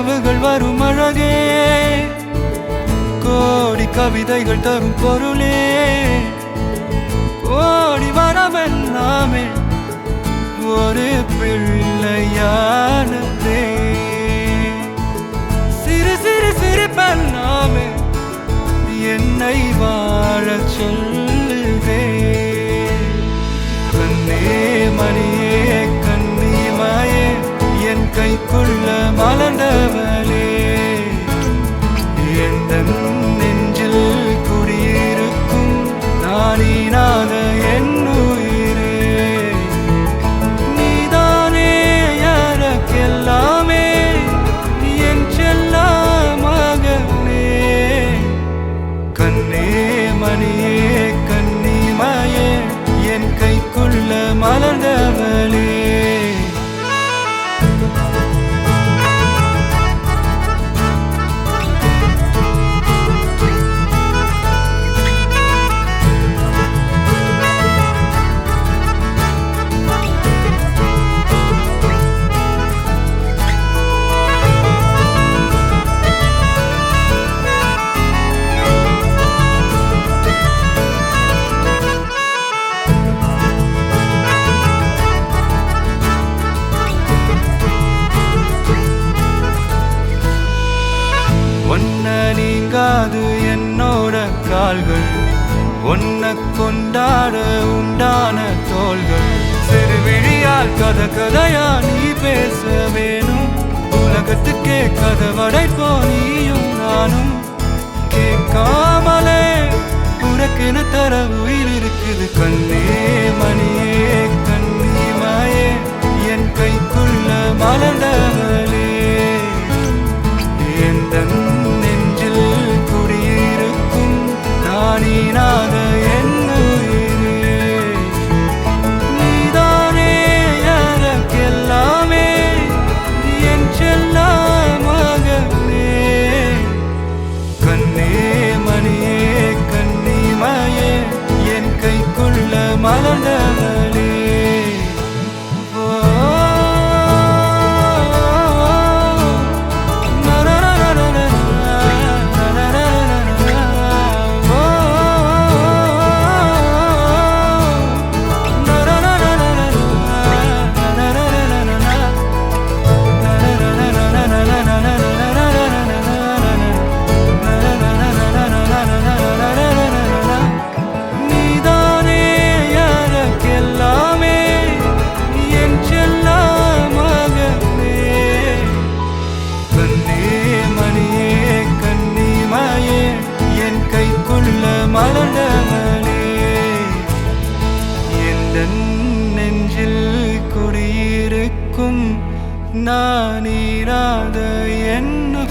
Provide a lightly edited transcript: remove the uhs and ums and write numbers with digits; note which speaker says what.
Speaker 1: கனவுகள் வரும் அழகே, கோடி கவிதைகள் தரும் பொருளே, ஓடி வரவெல்லாமே ஒரு பிள்ளையானதே. சிறு சிறு சிரிப்பெல்லாமே என்னை வாழச் சொல்லுதே. கண்ணே மணியே கண்ணிமாயே என் கைக்குள்ள மலர்ந்தவளே, எந்தன் நெஞ்சில் குடியிருக்கும் நானீனாக என் உயிரே. நீதானே எனக்கெல்லாமே, என் செல்ல மகனே. கண்ணே மணியே கண்ணிமாயே என் கைக்குள்ள மலர்ந்தவளே. ஒன்ன நீங்காது என்னோட கால்கள், ஒன்ன கொண்டாட உண்டான தோள்கள். சிறு விழியால் கதை கதையா நீ பேச வேணும், உலகத்துக்கே கதை வடைப்போ நீயும் நானும். கேட்காமலே உனக்கென தர உயிர் இருக்குது. கண்ணே மணியே கண்ணிமாயே என் கைக்குள்ள மலர்ந்தவளே, எந்தன் நெஞ்சில் குடியிருக்கும் நானீனாக என் உயிரே. நீதானே எனக்கெல்லாமே, என் செல்ல மகனே. கண்ணே மணியே கண்ணிமாயே என் கைக்குள்ள மலர்ந்தவளே. மலர்ந்தவளே, எந்தன் நெஞ்சில் குடியிருக்கும் நானீராத என்ன